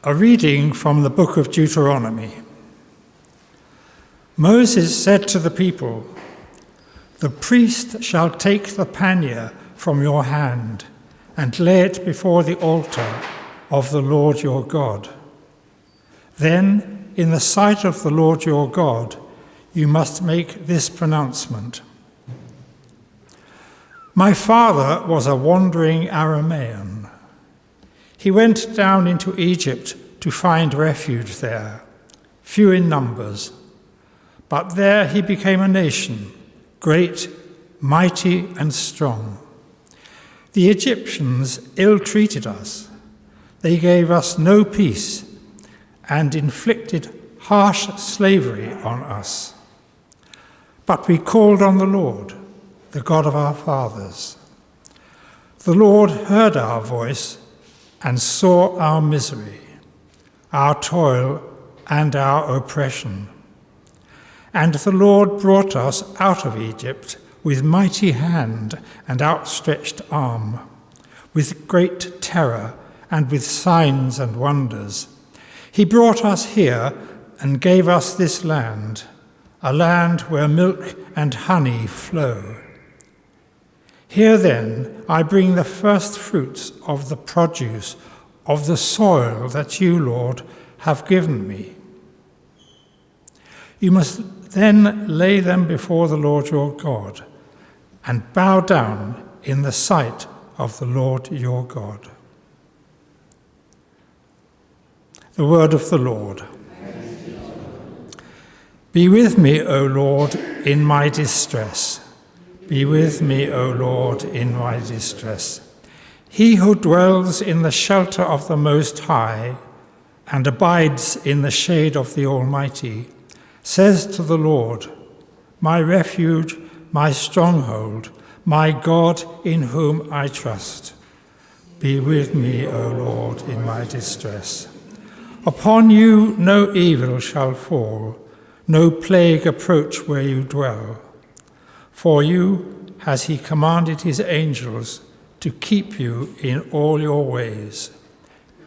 A reading from the book of Deuteronomy. Moses said to the people, "The priest shall take the pannier from your hand and lay it before the altar of the Lord your God. Then, in the sight of the Lord your God, you must make this pronouncement. My father was a wandering Aramean. He went down into Egypt to find refuge there, few in numbers. But there he became a nation, great, mighty, and strong. The Egyptians ill-treated us. They gave us no peace and inflicted harsh slavery on us. But we called on the Lord, the God of our fathers. The Lord heard our voice and saw our misery, our toil, and our oppression. And the Lord brought us out of Egypt with mighty hand and outstretched arm, with great terror and with signs and wonders. He brought us here and gave us this land, a land where milk and honey flow. Here then I bring the first fruits of the produce of the soil that you, Lord, have given me. You must then lay them before the Lord your God and bow down in the sight of the Lord your God." The word of the Lord. Be with me, O Lord, in my distress. Be with me, O Lord, in my distress. He who dwells in the shelter of the Most High and abides in the shade of the Almighty says to the Lord, "My refuge, my stronghold, my God in whom I trust. Be with me, O Lord, in my distress. Upon you no evil shall fall, no plague approach where you dwell. For you has he commanded his angels to keep you in all your ways.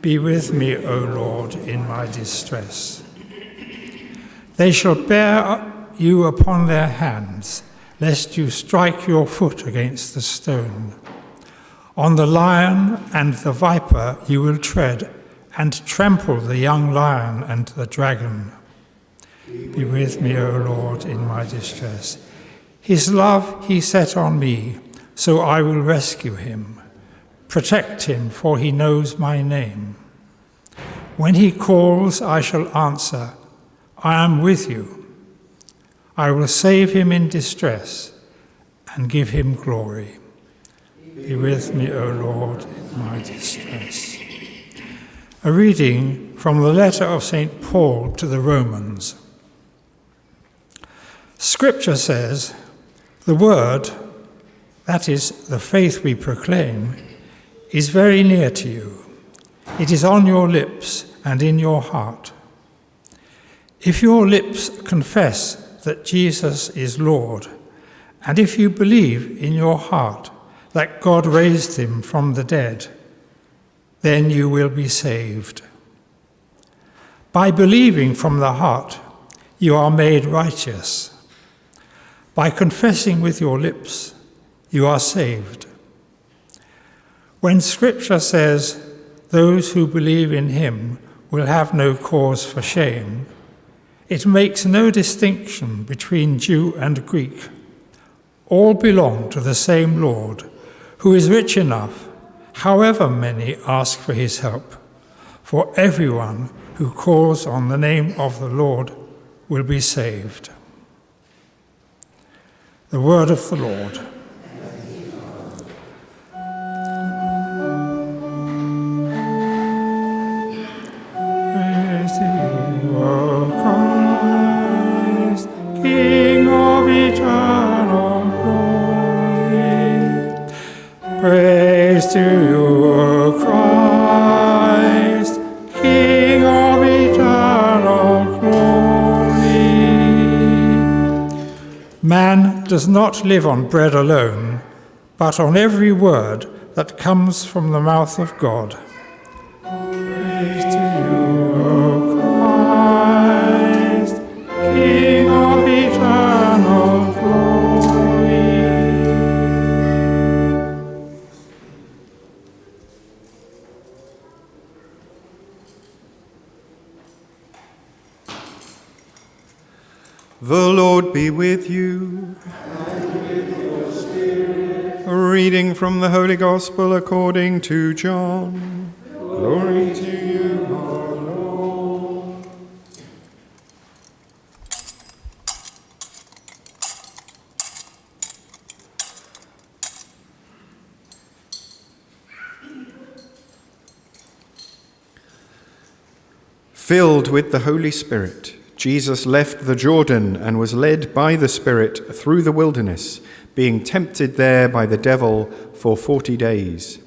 Be with me, O Lord, in my distress. They shall bear you upon their hands, lest you strike your foot against the stone. On the lion and the viper you will tread, and trample the young lion and the dragon. Be with me, O Lord, in my distress. His love he set on me, so I will rescue him. Protect him, for he knows my name. When he calls, I shall answer. I am with you. I will save him in distress and give him glory. Be with me, O Lord, in my distress. A reading from the letter of St. Paul to the Romans. Scripture says, "The word, that is, the faith we proclaim, is very near to you. It is on your lips and in your heart. If your lips confess that Jesus is Lord, and if you believe in your heart that God raised him from the dead, then you will be saved. By believing from the heart, you are made righteous. By confessing with your lips, you are saved." When Scripture says, "Those who believe in him will have no cause for shame," it makes no distinction between Jew and Greek. All belong to the same Lord, who is rich enough, however many ask for his help. For everyone who calls on the name of the Lord will be saved. The word of the Lord. Praise to you, O Christ, King of eternal glory. Praise to you, O Christ, King of eternal glory. Man does not live on bread alone, but on every word that comes from the mouth of God. Praise to you, The Lord be with you. And with your spirit. A reading from the Holy Gospel according to John. Glory to you, our Lord. Filled with the Holy Spirit, Jesus left the Jordan and was led by the Spirit through the wilderness, being tempted there by the devil for 40 days.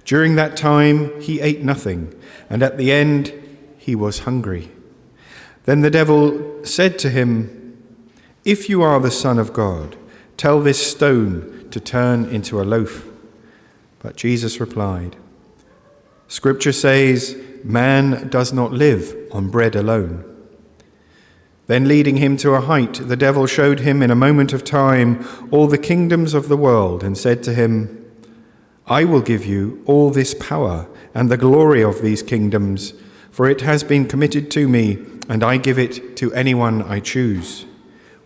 During that time he ate nothing, and at the end he was hungry. Then the devil said to him, "If you are the Son of God, tell this stone to turn into a loaf." But Jesus replied, "Scripture says, man does not live on bread alone." Then leading him to a height, the devil showed him in a moment of time all the kingdoms of the world and said to him, "I will give you all this power and the glory of these kingdoms, for it has been committed to me, and I give it to anyone I choose.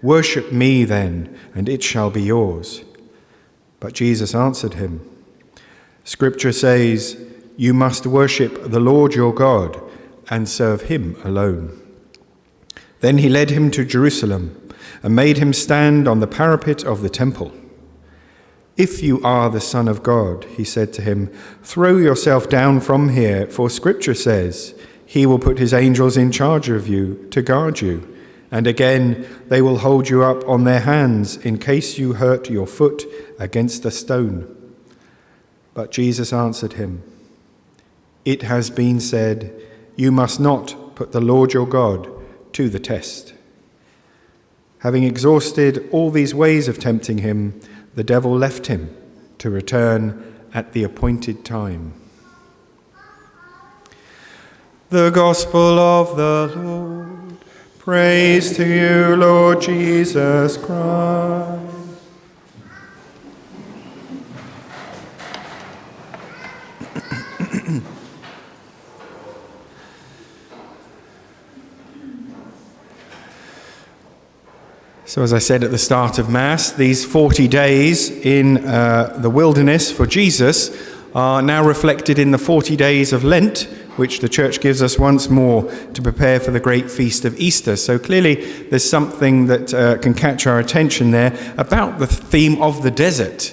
Worship me then, and it shall be yours." But Jesus answered him, "Scripture says, you must worship the Lord your God and serve him alone." Then he led him to Jerusalem and made him stand on the parapet of the temple. "If you are the Son of God," he said to him, "throw yourself down from here, for Scripture says, he will put his angels in charge of you to guard you, and again they will hold you up on their hands in case you hurt your foot against a stone." But Jesus answered him, "It has been said, you must not put the Lord your God to the test." Having exhausted all these ways of tempting him, the devil left him to return at the appointed time. The Gospel of the Lord. Praise to you, Lord Jesus Christ. So as I said at the start of Mass, these 40 days in the wilderness for Jesus are now reflected in the 40 days of Lent, which the Church gives us once more to prepare for the great feast of Easter. So clearly there's something that can catch our attention there about the theme of the desert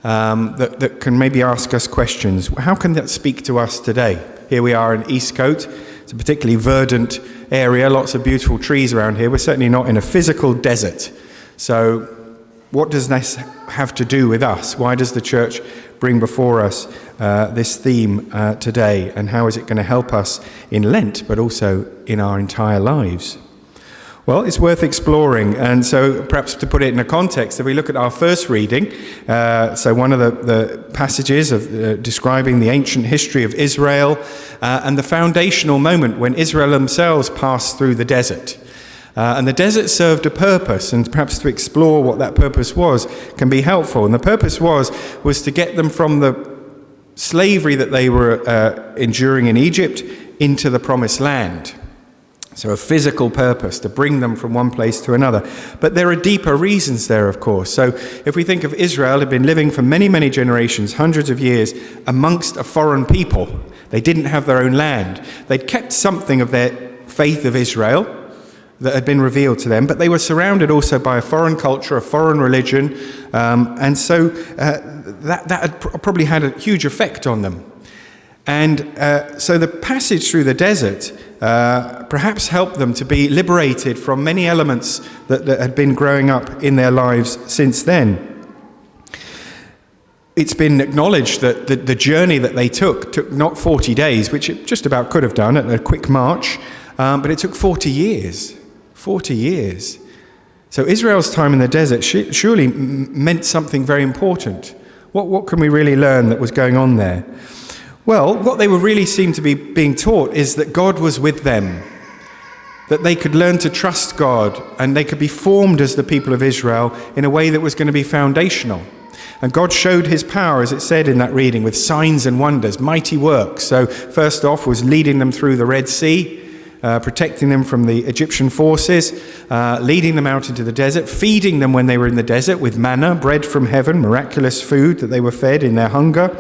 that can maybe ask us questions. How can that speak to us today? Here we are in Eastcote. It's a particularly verdant area, lots of beautiful trees around here. We're certainly not in a physical desert. So what does this have to do with us? Why does the Church bring before us this theme today? And how is it going to help us in Lent, but also in our entire lives? Well, it's worth exploring. And so perhaps to put it in a context, if we look at our first reading, so one of the passages of describing the ancient history of Israel and the foundational moment when Israel themselves passed through the desert. And the desert served a purpose, and perhaps to explore what that purpose was can be helpful. And the purpose was to get them from the slavery that they were enduring in Egypt into the promised land. So a physical purpose, to bring them from one place to another. But there are deeper reasons there, of course. So if we think of Israel, had been living for many, many generations, hundreds of years, amongst a foreign people. They didn't have their own land. They'd kept something of their faith of Israel that had been revealed to them, but they were surrounded also by a foreign culture, a foreign religion, and so that had probably had a huge effect on them. And so the passage through the desert perhaps helped them to be liberated from many elements that had been growing up in their lives since then. It's been acknowledged that the journey that they took not 40 days, which it just about could have done at a quick march, but it took 40 years. 40 years. So Israel's time in the desert surely meant something very important. What can we really learn that was going on there? Well, what they would really seem to be being taught is that God was with them, that they could learn to trust God, and they could be formed as the people of Israel in a way that was going to be foundational. And God showed his power, as it said in that reading, with signs and wonders, mighty works. So first off was leading them through the Red Sea, protecting them from the Egyptian forces, leading them out into the desert, feeding them when they were in the desert with manna, bread from heaven, miraculous food that they were fed in their hunger,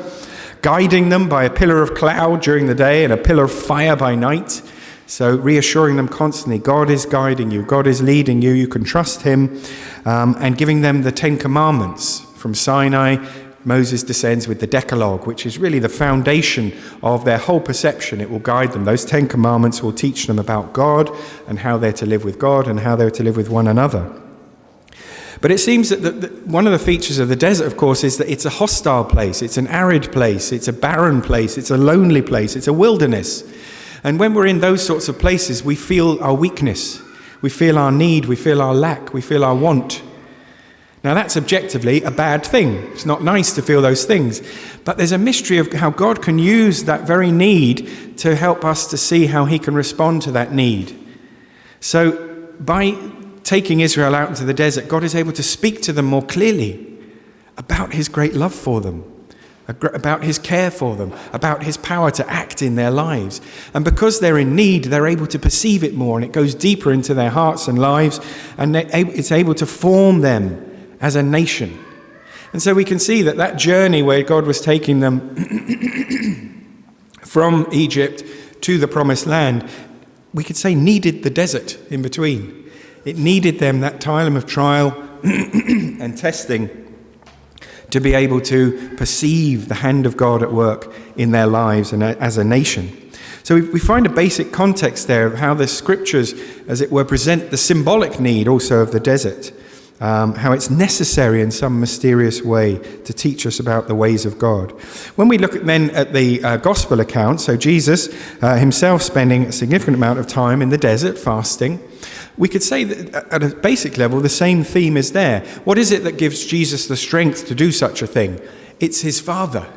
guiding them by a pillar of cloud during the day and a pillar of fire by night. So reassuring them constantly, God is guiding you, God is leading you, you can trust him, and giving them the 10 Commandments. From Sinai, Moses descends with the Decalogue, which is really the foundation of their whole perception. It will guide them. Those 10 Commandments will teach them about God and how they're to live with God and how they're to live with one another. But it seems that one of the features of the desert, of course, is that it's a hostile place, it's an arid place, it's a barren place, it's a lonely place, it's a wilderness. And when we're in those sorts of places, we feel our weakness, we feel our need, we feel our lack, we feel our want. Now that's objectively a bad thing. It's not nice to feel those things. But there's a mystery of how God can use that very need to help us to see how he can respond to that need. So by taking Israel out into the desert, God is able to speak to them more clearly about his great love for them, about his care for them, about his power to act in their lives. And because they're in need, they're able to perceive it more, and it goes deeper into their hearts and lives, and it's able to form them as a nation. And so we can see that journey where God was taking them from Egypt to the promised land, we could say needed the desert in between. It needed them that time of trial and testing to be able to perceive the hand of God at work in their lives and as a nation. So we find a basic context there of how the scriptures, as it were, present the symbolic need also of the desert, how it's necessary in some mysterious way to teach us about the ways of God. When we look then at the gospel account, so Jesus himself spending a significant amount of time in the desert fasting, we could say that at a basic level, the same theme is there. What is it that gives Jesus the strength to do such a thing? It's his Father.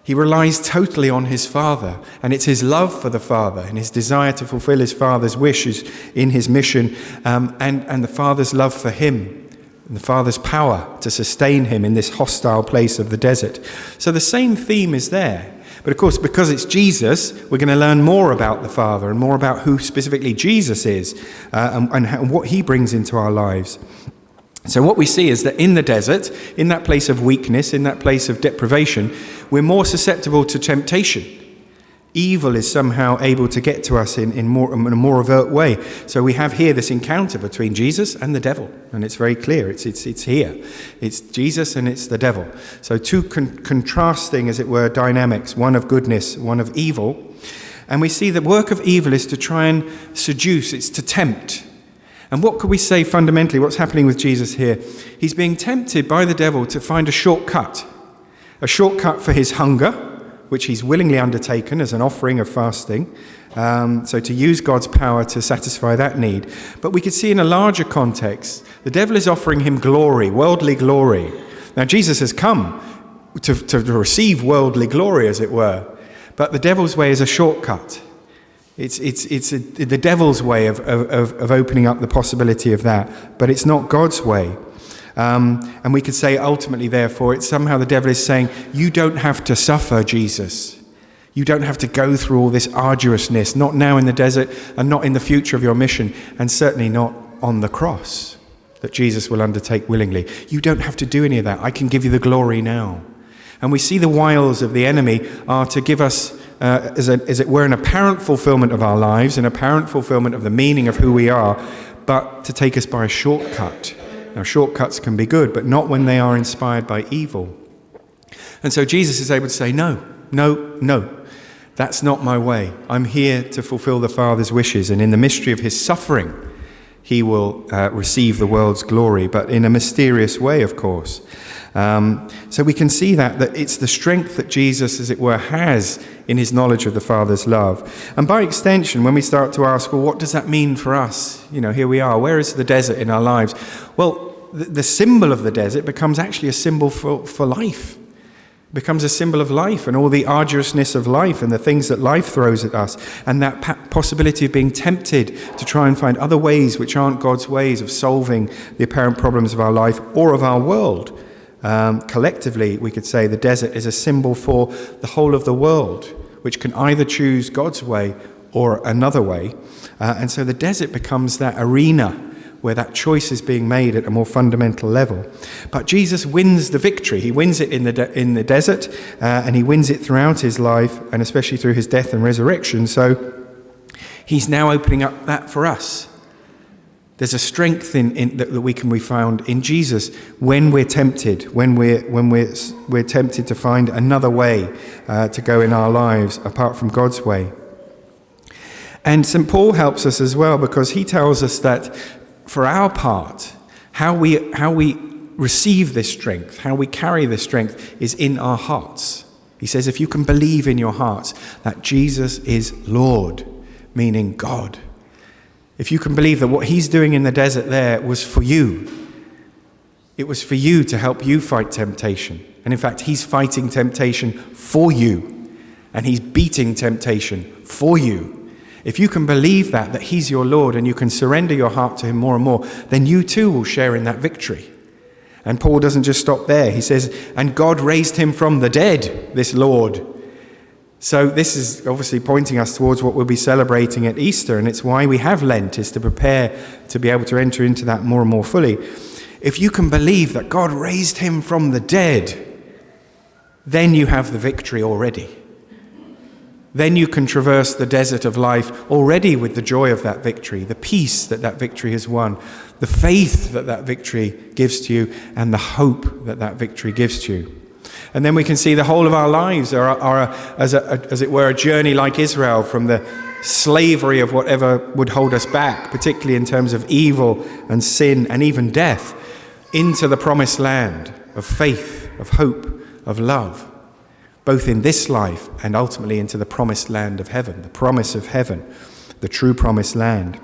He relies totally on his Father, and it's his love for the Father and his desire to fulfill his Father's wishes in his mission, and the Father's love for him, and the Father's power to sustain him in this hostile place of the desert. So the same theme is there. But of course, because it's Jesus, we're going to learn more about the Father and more about who specifically Jesus is and what he brings into our lives. So what we see is that in the desert, in that place of weakness, in that place of deprivation, we're more susceptible to temptation. Evil is somehow able to get to us in a more overt way. So we have here this encounter between Jesus and the devil, and it's very clear. It's here. It's Jesus and it's the devil. So two contrasting, as it were, dynamics, one of goodness, one of evil. And we see the work of evil is to try and seduce, it's to tempt. And what could we say fundamentally, what's happening with Jesus here? He's being tempted by the devil to find a shortcut for his hunger, which he's willingly undertaken as an offering of fasting, so to use God's power to satisfy that need. But we could see in a larger context, the devil is offering him glory, worldly glory. Now Jesus has come to receive worldly glory, as it were, but the devil's way is a shortcut. It's the devil's way of opening up the possibility of that, but it's not God's way. And we could say ultimately, therefore, it's somehow the devil is saying, you don't have to suffer, Jesus. You don't have to go through all this arduousness, not now in the desert and not in the future of your mission, and certainly not on the cross that Jesus will undertake willingly. You don't have to do any of that. I can give you the glory now. And we see the wiles of the enemy are to give us, as it were, an apparent fulfillment of our lives, an apparent fulfillment of the meaning of who we are, but to take us by a shortcut. Now, shortcuts can be good, but not when they are inspired by evil. And so Jesus is able to say, no, that's not my way. I'm here to fulfill the Father's wishes, and in the mystery of his suffering, he will receive the world's glory, but in a mysterious way, of course. So we can see that it's the strength that Jesus, as it were, has in his knowledge of the Father's love. And by extension, when we start to ask, well, what does that mean for us? Here we are. Where is the desert in our lives? Well, the symbol of the desert becomes actually a symbol for life. It becomes a symbol of life and all the arduousness of life and the things that life throws at us, and that possibility of being tempted to try and find other ways which aren't God's ways of solving the apparent problems of our life or of our world. Collectively, we could say the desert is a symbol for the whole of the world, which can either choose God's way or another way. And so the desert becomes that arena where that choice is being made at a more fundamental level. But Jesus wins the victory. He wins it in the desert, and he wins it throughout his life, and especially through his death and resurrection. So he's now opening up that for us. There's a strength that we can be found in Jesus when we're tempted, when we're tempted to find another way to go in our lives apart from God's way. And St. Paul helps us as well, because he tells us that for our part, how we receive this strength, how we carry this strength is in our hearts. He says, if you can believe in your hearts that Jesus is Lord, meaning God. If you can believe that what he's doing in the desert there was for you, it was for you to help you fight temptation. And in fact, he's fighting temptation for you, and he's beating temptation for you. If you can believe that he's your Lord, and you can surrender your heart to him more and more, then you too will share in that victory. And Paul doesn't just stop there. He says, and God raised him from the dead, this Lord. So this is obviously pointing us towards what we'll be celebrating at Easter, and it's why we have Lent, is to prepare to be able to enter into that more and more fully. If you can believe that God raised him from the dead, then you have the victory already. Then you can traverse the desert of life already with the joy of that victory, the peace that victory has won, the faith that victory gives to you, and the hope that victory gives to you. And then we can see the whole of our lives are as it were, a journey like Israel, from the slavery of whatever would hold us back, particularly in terms of evil and sin and even death, into the promised land of faith, of hope, of love, both in this life and ultimately into the promised land of heaven, the promise of heaven, the true promised land.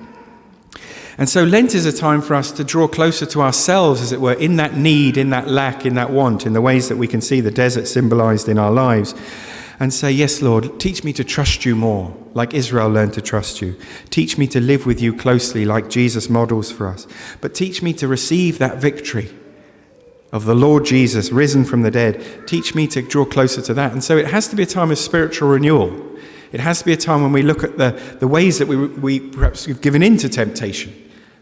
And so Lent is a time for us to draw closer to ourselves, as it were, in that need, in that lack, in that want, in the ways that we can see the desert symbolized in our lives, and say, yes, Lord, teach me to trust you more, like Israel learned to trust you. Teach me to live with you closely, like Jesus models for us. But teach me to receive that victory of the Lord Jesus risen from the dead. Teach me to draw closer to that. And so it has to be a time of spiritual renewal. It has to be a time when we look at the ways that we perhaps have given in to temptation,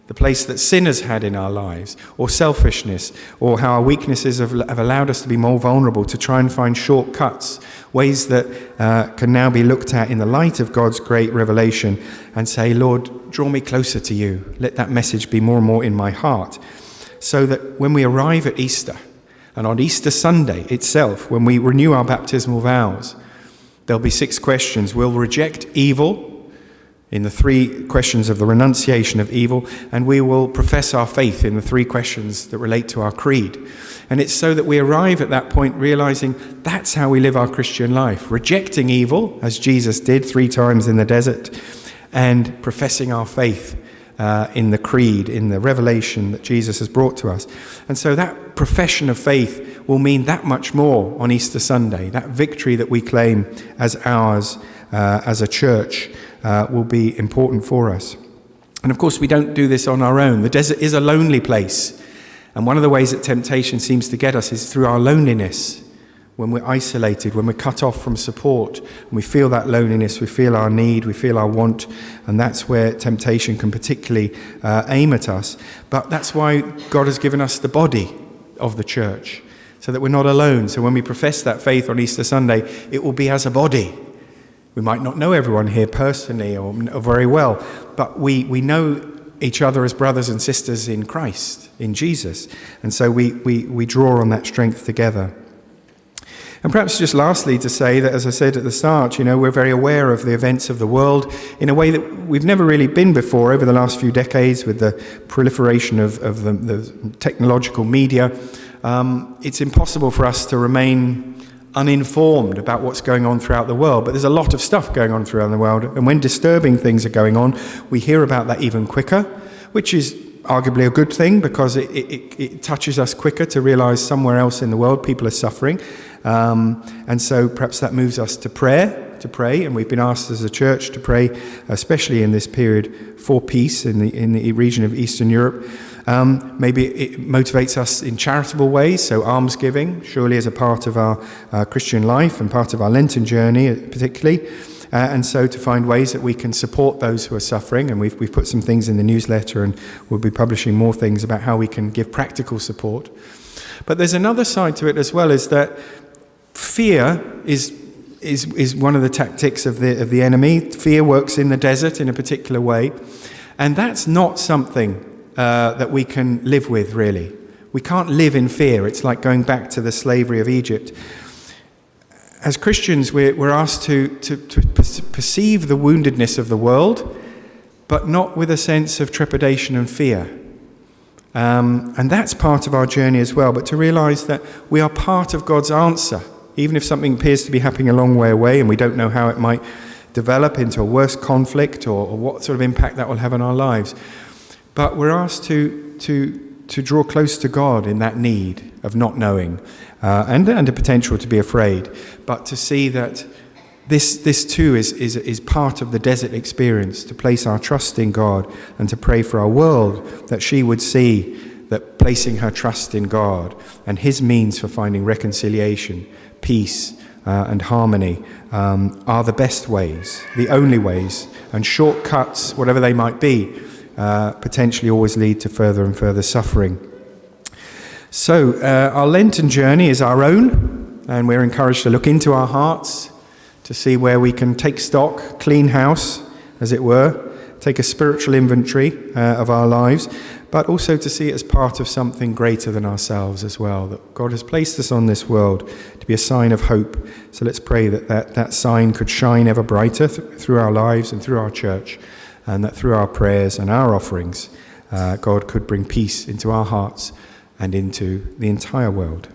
the place that sin has had in our lives, or selfishness, or how our weaknesses have allowed us to be more vulnerable, to try and find shortcuts, ways that can now be looked at in the light of God's great revelation, and say, Lord, draw me closer to you. Let that message be more and more in my heart. So that when we arrive at Easter, and on Easter Sunday itself, when we renew our baptismal vows, there'll be 6 questions. We'll reject evil in the 3 questions of the renunciation of evil, and we will profess our faith in the 3 questions that relate to our creed. And it's so that we arrive at that point realizing that's how we live our Christian life, rejecting evil, as Jesus did 3 times in the desert, and professing our faith in the creed, in the revelation that Jesus has brought to us. And so that profession of faith will mean that much more on Easter Sunday. That victory that we claim as ours as a church will be important for us. And of course, we don't do this on our own. The desert is a lonely place. And one of the ways that temptation seems to get us is through our loneliness. When we're isolated, when we're cut off from support, and we feel that loneliness, we feel our need, we feel our want, and that's where temptation can particularly aim at us. But that's why God has given us the body of the church, so that we're not alone. So when we profess that faith on Easter Sunday, it will be as a body. We might not know everyone here personally or very well, but we know each other as brothers and sisters in Christ, in Jesus. And so we draw on that strength together. And perhaps just lastly to say that, as I said at the start, we're very aware of the events of the world in a way that we've never really been before over the last few decades with the proliferation of the technological media. It's impossible for us to remain uninformed about what's going on throughout the world, but there's a lot of stuff going on throughout the world, and when disturbing things are going on, we hear about that even quicker, which is arguably a good thing, because it touches us quicker to realize somewhere else in the world people are suffering. And so perhaps that moves us to pray, and we've been asked as a church to pray, especially in this period, for peace in the region of Eastern Europe. Maybe it motivates us in charitable ways, so almsgiving, surely as a part of our Christian life and part of our Lenten journey particularly. and so to find ways that we can support those who are suffering. And we've put some things in the newsletter, and we'll be publishing more things about how we can give practical support. But there's another side to it as well, is that fear is one of the tactics of the enemy. Fear works in the desert in a particular way, and that's not something that we can live with, really. We can't live in fear. It's like going back to the slavery of Egypt. As Christians, we're asked to perceive the woundedness of the world, but not with a sense of trepidation and fear. And that's part of our journey as well, but to realise that we are part of God's answer. Even if something appears to be happening a long way away and we don't know how it might develop into a worse conflict or what sort of impact that will have on our lives. But we're asked to draw close to God in that need of not knowing and the potential to be afraid. But to see that this too is part of the desert experience, to place our trust in God and to pray for our world, that she would see that placing her trust in God and his means for finding reconciliation, peace and harmony are the best ways, the only ways, and shortcuts, whatever they might be, potentially always lead to further and further suffering. So our Lenten journey is our own, and we're encouraged to look into our hearts to see where we can take stock, clean house, as it were, take a spiritual inventory of our lives, but also to see it as part of something greater than ourselves as well, that God has placed us on this world to be a sign of hope. So let's pray that sign could shine ever brighter through our lives and through our church, and that through our prayers and our offerings, God could bring peace into our hearts and into the entire world.